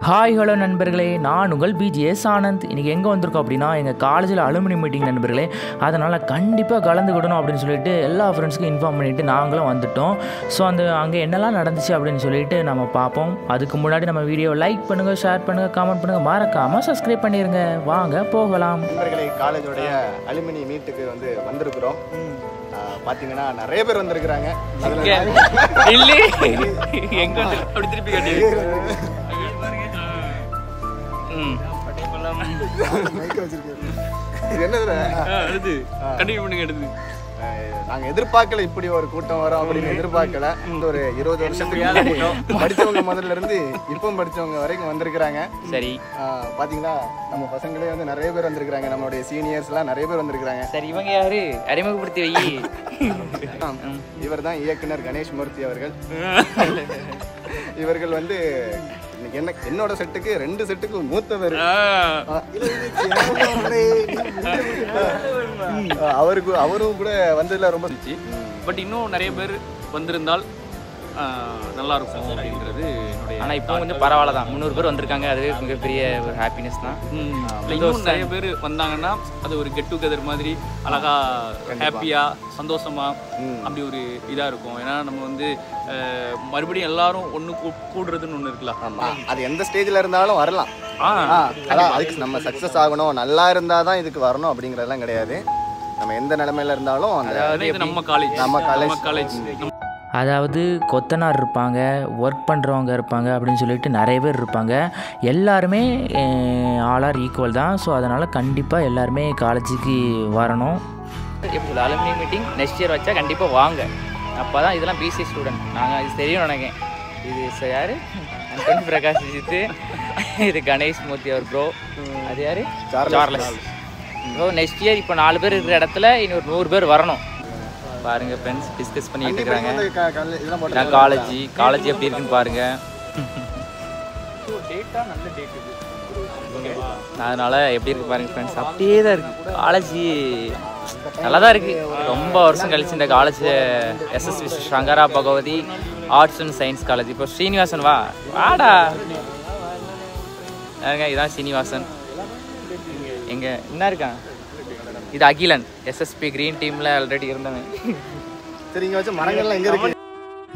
Hi hello நண்பர்களே, நான் உங்கள் பிஜிஎஸ் ஆனந்த். இன்றைக்கி எங்கே வந்திருக்கோம் அப்படின்னா எங்கள் காலேஜில் அலுமினி மீட்டிங் நண்பர்களே. அதனால் கண்டிப்பாக கலந்துக்கிடணும் அப்படின்னு சொல்லிட்டு எல்லா ஃப்ரெண்ட்ஸுக்கும் இன்ஃபார்ம் பண்ணிவிட்டு நாங்களும் வந்துவிட்டோம். ஸோ அங்கே என்னெல்லாம் நடந்துச்சு அப்படின்னு சொல்லிட்டு நம்ம பார்ப்போம். அதுக்கு முன்னாடி நம்ம வீடியோ லைக் பண்ணுங்கள், ஷேர் பண்ணுங்கள், கமெண்ட் பண்ணுங்கள், மறக்காமல் சப்ஸ்கிரைப் பண்ணிடுங்க. வாங்க போகலாம். நண்பர்களே, காலேஜோடைய அலுமினி மீட்டுக்கு வந்திருக்கிறோம். பார்த்தீங்கன்னா நிறைய பேர் வந்திருக்கிறாங்க. நாங்க எதிர்பார்க்கல இப்படி ஒரு கூட்டம் வரும் அப்படின்னு எதிர்பார்க்கல. ஒரு 20 வருஷத்துக்கு படிச்சவங்க முதல்ல இருந்து இப்பவும் படிச்சவங்க வரைக்கும் வந்திருக்கிறாங்க. சரி, பாத்தீங்களா நம்ம பசங்களே நிறைய பேர் வந்திருக்கிறாங்க. நம்மளுடைய சீனியர்ஸ் எல்லாம் நிறைய பேர் வந்திருக்கிறாங்க. சரி, இவங்க யாரு அறிமுகப்படுத்தி வை. இவர் தான் இயக்குனர் கணேஷ் மூர்த்தி அவர்கள். இவர்கள் என்னோட செட்டுக்கு 2 செட்டுக்கு மூத்தவர். அவரும் கூட வந்ததுல ரொம்ப பட் இன்னும் நிறைய பேர் வந்திருந்தால் நல்லா இருக்கும் அப்படிங்கிறது என்னுடைய. ஆனால் இப்போ கொஞ்சம் பரவாயில்ல தான், 300 பேர் வந்திருக்காங்க. அதுவே மிகப்பெரிய ஒரு ஹாப்பினஸ் தான். இன்னும் நிறைய பேர் வந்தாங்கன்னா அது ஒரு கெட் டுகெதர் மாதிரி அழகா ஹாப்பியா சந்தோஷமா அப்படி ஒரு இதா இருக்கும். ஏன்னா நம்ம மறுபடியும் எல்லாரும் ஒன்று கூடுறதுன்னு ஒன்று இருக்கலாம். அது எந்த ஸ்டேஜ்ல இருந்தாலும் வரலாம். அதுக்கு நம்ம சக்சஸ் ஆகணும், நல்லா இருந்தாதான் இதுக்கு வரணும் அப்படிங்கறதெல்லாம் கிடையாது. நம்ம எந்த நிலைமையில இருந்தாலும் நம்ம காலேஜ் அதாவது கொத்தனார் இருப்பாங்க, ஒர்க் பண்ணுறவங்க இருப்பாங்க அப்படின்னு சொல்லிட்டு நிறைய பேர் இருப்பாங்க. எல்லாருமே ஆல் ஆர் ஈக்குவல் தான். ஸோ அதனால் கண்டிப்பாக எல்லாருமே காலேஜுக்கு வரணும். இப்போ அலுமினி மீட்டிங் நெக்ஸ்ட் இயர் வச்சா கண்டிப்பாக வாங்க. அப்போ தான் இதெல்லாம் பிசி ஸ்டூடெண்ட் நாங்கள் இது தெரியும் நினைக்கிறேன். இது யார்? அந்தோனி பிரகாஷ் ஜித்து. இது கணேஷ் மூர்த்தி அவர் ப்ரோ. அது யார்? Charles bro. நெக்ஸ்ட் இயர் இப்போ 4 பேர் இருக்கிற இடத்துல இன்னொரு 100 பேர் வரணும். பாருங்க ஃப்ரெண்ட்ஸ் டிஸ்கஸ் பண்ணிட்டு இருக்காங்க. காலேஜ் எப்படி இருக்குன்னு பாருங்க. அதனால எப்படி இருக்கு பாருங்க ஃப்ரெண்ட்ஸ். அப்படியே தான் இருக்கு காலேஜ், நல்லா தான் இருக்கு. ரொம்ப வருஷம் கழிச்சு இந்த college SSV Sankara Bhagavathi arts and science college. இப்போ ஸ்ரீனிவாசன் வாடா. இதான் ஸ்ரீனிவாசன். எங்க என்ன இருக்கான்? இது அகிலன், எஸ்எஸ்பி கிரீன் டீமில் ஆல்ரெடி இருந்தவன். சரி, இங்கே வச்ச மரங்கள்லாம் எங்கே இருக்கு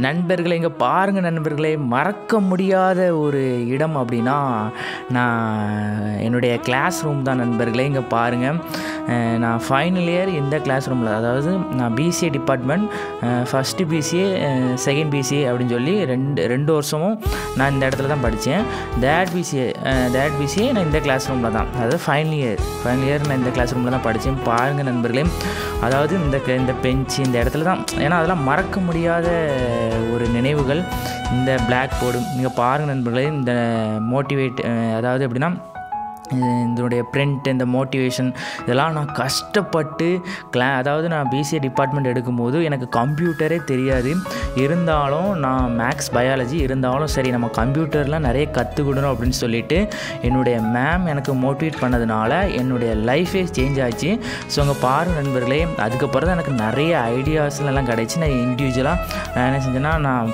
நண்பர்களே? இங்கே பாருங்கள் நண்பர்களே, மறக்க முடியாத ஒரு இடம் அப்படின்னா நான் என்னுடைய கிளாஸ் ரூம் தான் நண்பர்களே. இங்கே பாருங்கள், நான் ஃபைனல் இயர் இந்த கிளாஸ் ரூமில், அதாவது நான் BCA department, first BCA second BCA அப்படின்னு சொல்லி ரெண்டு வருஷமும் நான் இந்த இடத்துல தான் படித்தேன். தேர்ட் பிசிஏ நான் இந்த கிளாஸ் ரூமில் தான், அதாவது ஃபைனல் இயர் நான் இந்த கிளாஸ் ரூமில் தான் படித்தேன். பாருங்கள் நண்பர்களே, அதாவது இந்த பெஞ்சு இந்த இடத்துல தான், ஏன்னா அதெல்லாம் மறக்க முடியாத ஒரு நினைவுகள். இந்த பிளாக் போர்டு நீங்கள் பாருங்கள் நண்பர்களே. இந்த மோட்டிவேட், அதாவது எப்படின்னா இதனுடைய பிரிண்ட், இந்த மோட்டிவேஷன் இதெல்லாம் நான் கஷ்டப்பட்டு அதாவது நான் பிசிஏ டிபார்ட்மெண்ட் எடுக்கும்போது எனக்கு கம்ப்யூட்டரே தெரியாது. இருந்தாலும் நான் மேக்ஸ் பயாலஜி இருந்தாலும் சரி நம்ம கம்ப்யூட்டர்லாம் நிறைய கற்றுக்கிடணும் அப்படின்னு சொல்லிட்டு என்னுடைய மேம் எனக்கு மோட்டிவேட் பண்ணதுனால என்னுடைய லைஃபே சேஞ்ச் ஆச்சு. ஸோ அங்கே பாருங்கள் நண்பர்களே, அதுக்கப்புறம் தான் எனக்கு நிறைய ஐடியாஸ்லாம் கிடச்சி. நான் இண்டிவிஜுவலாக நான் என்ன செஞ்சேன்னா, நான்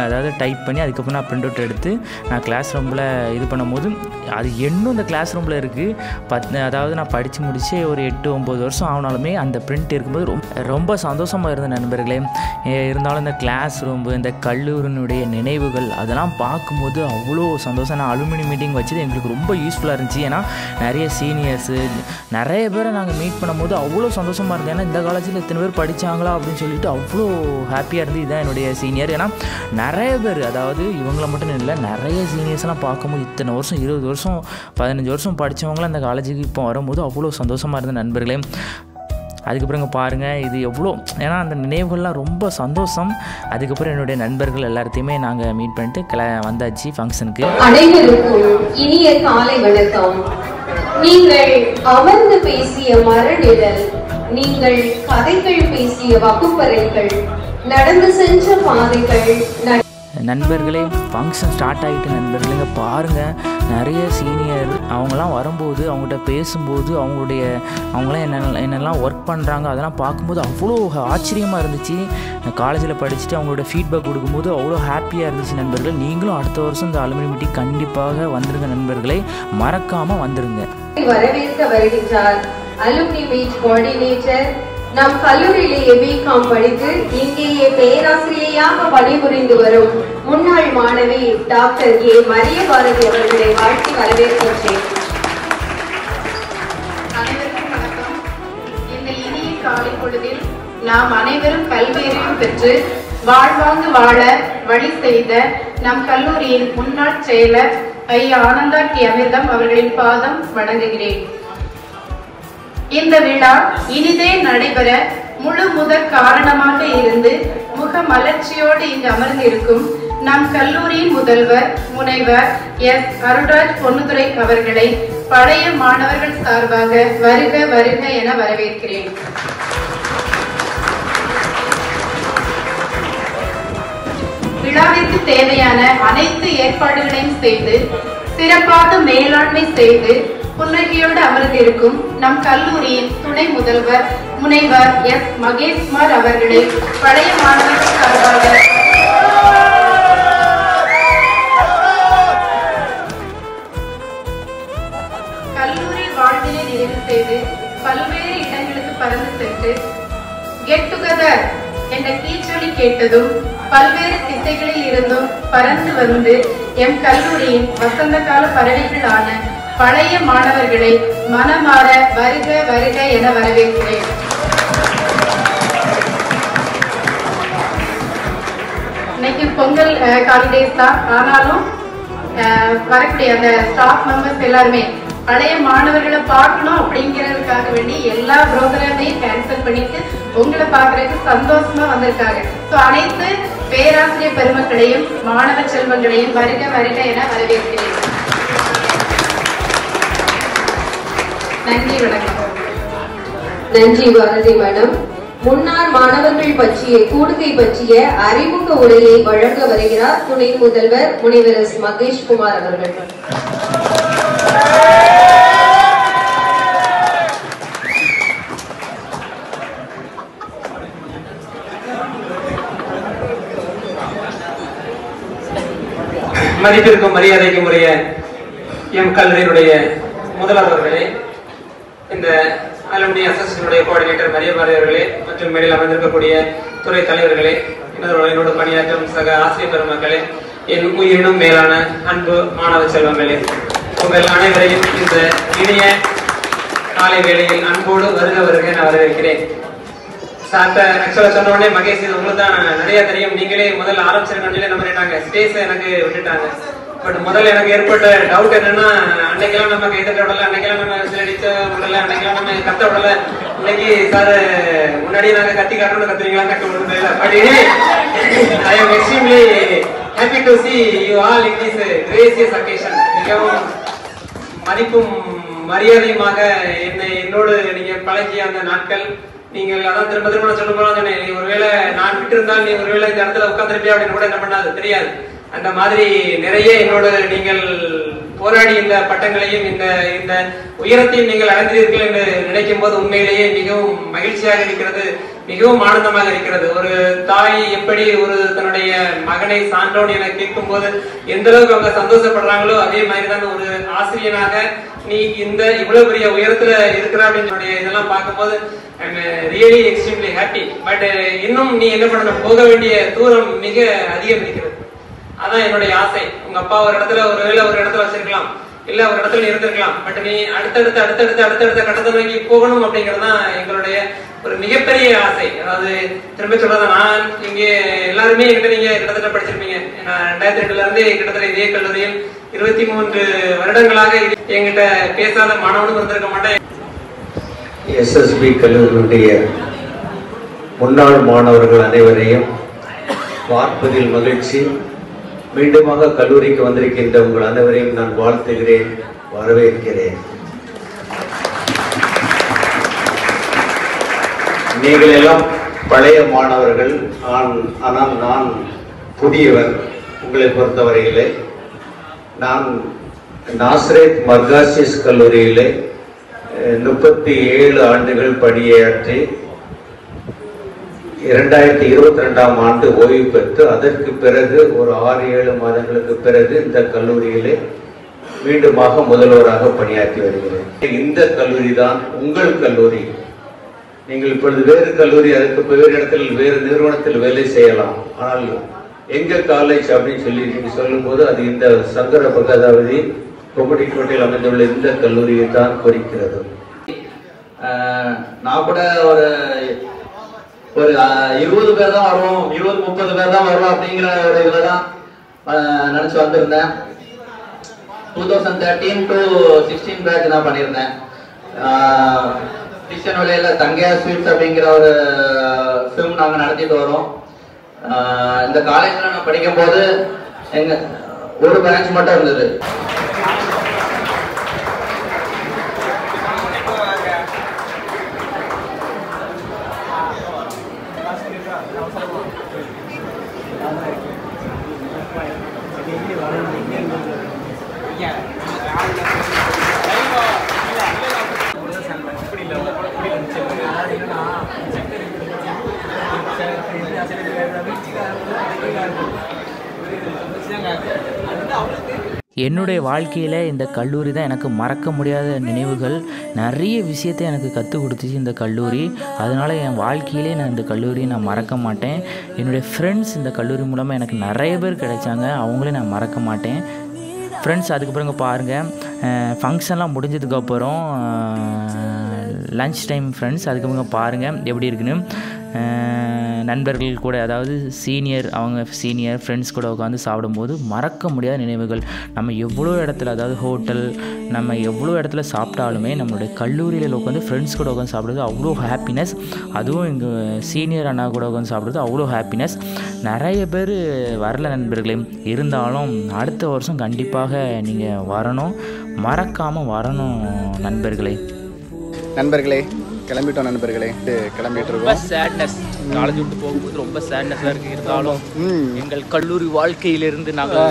அதாவது டைப் பண்ணி அதுக்கப்புறம் நான் பிரிண்ட் அவுட் எடுத்து நான் கிளாஸ் ரூமில் இது பண்ணும்போது அது இன்னும் இந்த கிளாஸ் ரூமில் இருக்குது. அதாவது நான் படித்து முடித்து ஒரு 8-9 வருஷம் ஆனாலுமே அந்த பிரிண்ட் இருக்கும்போது ரொம்ப சந்தோஷமாக இருந்த நண்பர்களே. இருந்தாலும் இந்த கிளாஸ் ரூம், இந்த கல்லூரியினுடைய நினைவுகள் அதெல்லாம் பார்க்கும்போது அவ்வளோ சந்தோஷம். நான் அலுமினி மீட்டிங் வச்சது எங்களுக்கு ரொம்ப யூஸ்ஃபுல்லாக இருந்துச்சு. ஏன்னா நிறைய சீனியர்ஸு நிறைய பேரை நாங்கள் மீட் பண்ணும்போது அவ்வளோ சந்தோஷமாக இருந்தது. ஏன்னா இந்த காலேஜில் இத்தனை பேர் படித்தாங்களா அப்படின்னு சொல்லிட்டு அவ்வளோ ஹாப்பியாக இருந்து. இதுதான் என்னுடைய சீனியர். ஏன்னா நிறைய பேர், அதாவது இவங்கள மட்டும் இல்லை, நிறைய சீனியர்ஸ்லாம் பார்க்கும்போது இத்தனை வருஷம் 20 வருஷம் 15 வருஷம் படித்தவங்களாம் அந்த காலேஜுக்கு இப்போ வரும்போது அவ்வளோ சந்தோஷமாக இருந்த நண்பர்களே. அதுக்கப்புறம் இங்கே பாருங்கள், இது எவ்வளோ, ஏன்னா அந்த நினைவுகள்லாம் ரொம்ப சந்தோஷம். அதுக்கப்புறம் என்னுடைய நண்பர்கள் எல்லாத்தையுமே நாங்கள் மீட் பண்ணிட்டு வந்தாச்சு ஃபங்க்ஷனுக்கு. அனைவருக்கும் இனிய காலை வணக்கம். நீங்கள் அமர்ந்து பேசிய மரநிழல், நீங்கள் கதைகள் பேசிய வகுப்பறைகள், நடந்து சென்ற பாதைகள், நண்பர்களே ஃபங்க்ஷன் ஸ்டார்ட் ஆகிட்டு நண்பர்களே பாருங்கள், நிறைய சீனியர் அவங்களாம் வரும்போது அவங்கள்ட்ட பேசும்போது அவங்களாம் என்னெல்லாம் ஒர்க் பண்ணுறாங்க அதெல்லாம் பார்க்கும்போது அவ்வளோ ஆச்சரியமாக இருந்துச்சு. காலேஜில் படிச்சுட்டு அவங்களோட ஃபீட்பேக் கொடுக்கும்போது அவ்வளோ ஹாப்பியாக இருந்துச்சு நண்பர்கள். நீங்களும் அடுத்த வருஷம் இந்த அலுமினி மீட்டிங் கண்டிப்பாக வந்துருங்க நண்பர்களே, மறக்காமல் வந்துருங்க. வரவேற்க வருகின்றார் அலுமினி மீட் கோஆர்டினேட்டர், நம் கல்லூரியிலேயே பிகாம் படித்து இங்கேயே பேராசிரியராக பணிபுரிந்து வரும் முன்னாள் மாணவி டாக்டர் ஏ மரிய பாரதி அவர்களை வாழ்த்தி வரவேற்கின்றேன். அனைவருக்கும் வணக்கம். இந்த இனிய காலை பொழுதில் நாம் அனைவரும் கல்வியறிவு பெற்று வாழ்வாங்கு வாழ வழி செய்த நம் கல்லூரியின் முன்னாள் செயலர் ஐயா ஆனந்தா டி அமிர்தம் அவர்களின் பாதம் வணங்குகிறேன். இந்த விழா இனிதே நடைபெற முழு முதற் காரணமாக இருந்து முக மலர்ச்சியோடு இங்கு அமர்ந்திருக்கும் நம் கல்லூரியின் முதல்வர் முனைவர் எஸ் அருள்ராஜ் பொன்னுதுரை அவர்களை பழைய மாணவர்கள் சார்பாக வருக வருக என வரவேற்கிறேன். விழாவிற்கு தேவையான அனைத்து ஏற்பாடுகளையும் செய்து சிறப்பாக மேலாண்மை செய்து புன்னகையோடு அமர்ந்திருக்கும் நம் கல்லூரியின் துணை முதல்வர் முனைவர் எஸ் மகேஷ்குமார் அவர்களை பழைய மாணவர்கள் சார்பாக கல்லூரி வாழ்வினை நிறைவு செய்து பல்வேறு இடங்களுக்கு பறந்து சென்று கெட் டுகெதர் என்ற கீச்சொலி கேட்டதும் பல்வேறு திசைகளில் இருந்தும் பறந்து வந்து எம் கல்லூரியின் வசந்த கால பறவைகளான பழைய மாணவர்களை மனமாற வருக வருக என வரவேற்கிறேன். இன்னைக்கு பொங்கல் ஹாலிடேஸ் தான், ஆனாலும் வரக்கூடிய அந்த ஸ்டாஃப் மெம்பர்ஸ் எல்லாருமே பழைய மாணவர்களை பார்க்கணும் அப்படிங்கிறதுக்காக வேண்டி எல்லா ப்ரோக்ராமையும் கேன்சல் பண்ணிட்டு உங்களை பார்க்கறதுக்கு சந்தோஷமா வந்திருக்காங்க. ஸோ அனைத்து பேராசிரியர் பெருமக்களையும் மாணவ செல்வங்களையும் வருக வருக என வரவேற்கிறேன். நன்றி, வணக்கம். நன்றி பாரதி மேடம். முன்னாள் மாணவர்கள் பற்றிய கூடுகை பற்றிய அறிமுக உரையை வழங்க வருகிறார் துணை முதல்வர் முனைவர் எஸ் மகேஷ்குமார் அவர்கள். மதிப்பிற்கும் மரியாதைக்கும் உரிய எம் கல்லூரியினுடைய முதல்வர்களே, இந்த அலுமினி அசோசியேஷனுடைய கோஆர்டினேட்டர் மரிய பாரதி அவர்களே மற்றும் மேடையில் அமர்ந்திருக்கக்கூடிய துறை தலைவர்களே, என்னோடு பணியாற்றும் சக ஆசிரியர் பெருமக்களே, என் உயிரினும் மேலான அன்பு மாணவ செல்வங்களே, உங்கள் அனைவரையும் இந்த இனிய காலை வேளையில் அன்போடு வருக வருக என வரவேற்கிறேன். ஆக்சுவலா சொன்ன உடனே மகேஷ் இது உங்களுக்கு தான் நிறைய தெரியும், நீங்களே முதல்ல ஆரம்பிச்சிருக்கீங்க என்ன பண்ணிட்டாங்க, ஸ்பேஸ் எனக்கு விட்டுட்டாங்க. பட் முதல்ல எனக்கு ஏற்பட்ட டவுட் என்னன்னா, அன்னைக்கெல்லாம் நம்ம கைதட்ட விடல, அன்னைக்கெல்லாம் நம்ம விசிலடிச்ச விடல, அன்னைக்கெல்லாம் நம்ம கத்த விடல, இன்னைக்கு சார் முன்னாடியே நாங்க கத்தி காட்டணும் கத்துறீங்களா கட்ட விடுறது. But I am extremely happy to see you all in this gracious occasion. மிகவும் மதிப்பும் மரியாதையுமாக என்னோடு நீங்க பழகிய அந்த நாட்கள், நீங்கள் அதான் திரும்ப திரும்ப நான் சொல்ல போனா சொன்னேன், ஒருவேளை நான் விட்டு இருந்தால் நீ ஒருவேளை இந்த இடத்துல உட்காந்துருப்பியா அப்படின்னு கூட என்ன பண்ணாது தெரியாது. அந்த மாதிரி நிறைய என்னோட நீங்கள் போராடி இந்த பட்டங்களையும் இந்த உயரத்தையும் நீங்கள் அடைந்தீர்கள் என்று நினைக்கும் போது உண்மையிலேயே மிகவும் மகிழ்ச்சியாக இருக்கிறது, மிகவும் ஆனந்தமாக இருக்கிறது. ஒரு தாய் எப்படி ஒரு தன்னுடைய மகனை சான்றோன் என கேட்கும் போது எந்த அளவுக்கு அவங்க சந்தோஷப்படுறாங்களோ அதே மாதிரிதான் ஒரு ஆசிரியனாக நீ இந்த இவ்வளவு பெரிய உயரத்துல இருக்கிற அப்படின்னு இதெல்லாம் பார்க்கும்போது ரியலி எக்ஸ்ட்ரீம்லி ஹாப்பி. பட் இன்னும் நீ என்ன பண்ணணும், போக வேண்டிய தூரம் மிக அதிகம் இருக்கிறது. அதான் என்னுடைய ஆசை. உங்க அப்பா ஒரு இடத்துல ஒருவேளை ஒரு இடத்துல வச்சிருக்கலாம், இல்ல ஒரு இடத்துல இருந்திருக்கலாம், பட் நீ அடுத்தடுத்த கட்டத்தை நோக்கி போகணும் அப்படிங்கறதுதான் எங்களுடைய ஒரு மிகப்பெரிய ஆசை. அதாவது திரும்ப சொல்றத, நான் இங்கே எல்லாருமே என்கிட்ட நீங்க கிட்டத்தட்ட படிச்சிருப்பீங்க. நான் 2002 இருந்தே கிட்டத்தட்ட இதே கல்லூரியில் 23 வருடங்களாக என்கிட்ட பேசாத மாணவனும் இருந்திருக்க மாட்டேன். எஸ்எஸ்பி கல்லூரியுடைய முன்னாள் மாணவர்கள் அனைவரையும் பார்ப்பதில் மகிழ்ச்சி. மீண்டுமாக கல்லூரிக்கு வந்திருக்கின்ற உங்கள் அனைவரையும் நான் வாழ்த்துகிறேன், வரவேற்கிறேன். நீங்கள் எல்லாம் பழைய மாணவர்கள், ஆனால் நான் புதியவர். உங்களை பொறுத்தவரையிலே நான் நாசரேத் மர்காசிஸ் கல்லூரியிலே 37 ஆண்டுகள் பணியாற்றி 2022ஆம் ஆண்டு ஓய்வு பெற்று அதற்கு பிறகு ஒரு 6-7 மாதங்களுக்கு பிறகு இந்த கல்லூரியிலே மீண்டுமாக முதல்வராக பணியாற்றி வருகிறேன். இந்த கல்லூரி தான் உங்கள் கல்லூரி. நீங்கள் இப்பொழுது வேறு கல்லூரி, அதுக்கு வேறு இடத்தில் வேறு நிறுவனத்தில் வேலை செய்யலாம். ஆனால் எங்க காலேஜ் அப்படின்னு சொல்லி நீங்க சொல்லும் போது அது இந்த சங்கர பகதாவதி கொம்படிக்கோட்டையில் அமைந்துள்ள இந்த கல்லூரியை தான் குறிக்கிறது. நான் கூட ஒரு 20 பேர் தான் வருவோம், 20-30 பேர் தான் வருவோம் அப்படிங்கிற ஒரு இதில் தான் நினச்சி வந்திருந்தேன். 2013 to 16 பேட்ச் தான் பண்ணியிருந்தேன். திருச்செந்தூரில் தங்கையா ஸ்வீட்ஸ் அப்படிங்கிற ஒரு ஃபிலிம் நாங்கள் நடத்திட்டு வரோம். இந்த காலேஜில் நான் படிக்கும்போது எங்கள் ஒரு பிரான்ச் மட்டும் இருந்தது. என்னுடைய வாழ்க்கையில் இந்த கல்லூரி தான் எனக்கு மறக்க முடியாத நினைவுகள். நிறைய விஷயத்தை எனக்கு கற்றுக் கொடுத்துச்சு இந்த கல்லூரி. அதனால் என் வாழ்க்கையிலே நான் இந்த கல்லூரியை நான் மறக்க மாட்டேன். என்னுடைய ஃப்ரெண்ட்ஸ் இந்த கல்லூரி மூலமாக எனக்கு நிறைய பேர் கிடைச்சாங்க, அவங்களே நான் மறக்க மாட்டேன். ஃப்ரெண்ட்ஸ், அதுக்கப்புறம் பாருங்கள், ஃபங்க்ஷன்லாம் முடிஞ்சதுக்கப்புறம் லன்ச் டைம் ஃப்ரெண்ட்ஸ், அதுக்கப்புறம் பாருங்கள் எப்படி இருக்குன்னு. நண்பர்கள் கூட, அதாவது அவங்க சீனியர் ஃப்ரெண்ட்ஸ் கூட உட்காந்து சாப்பிடும்போது மறக்க முடியாத நினைவுகள். நம்ம எவ்வளோ இடத்துல, அதாவது ஹோட்டல், நம்ம எவ்வளோ இடத்துல சாப்பிட்டாலுமே நம்மளுடைய கல்லூரியில் உட்காந்து ஃப்ரெண்ட்ஸ் கூட உட்காந்து சாப்பிடுறது அவ்வளோ ஹாப்பினஸ். அதுவும் எங்கள் சீனியர் அண்ணா கூட உட்காந்து சாப்பிடுறது அவ்வளோ ஹாப்பினஸ். நிறைய பேர் வரல நண்பர்களே, இருந்தாலும் அடுத்த வருஷம் கண்டிப்பாக நீங்கள் வரணும், மறக்காமல் வரணும் நண்பர்களே. நண்பர்களே கிளம்பிட்டோம். நண்பர்களே கிளம்பிட்டு இருக்கோம். சேட்னஸ், காலேஜ் விட்டு போகும்போது ரொம்ப சேட்னஸாக இருக்குது. இருந்தாலும் எங்கள் கல்லூரி வாழ்க்கையிலிருந்து நாங்கள்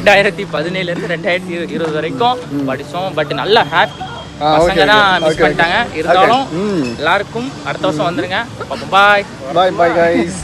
2017 2020 வரைக்கும் படித்தோம். பட் நல்லா ஹாப்பி. பசங்க தான் மிஸ் பண்ணிட்டாங்க. இருந்தாலும் எல்லாருக்கும் அடுத்த வருஷம் வந்துருங்க. பாய் பாய் கைஸ்.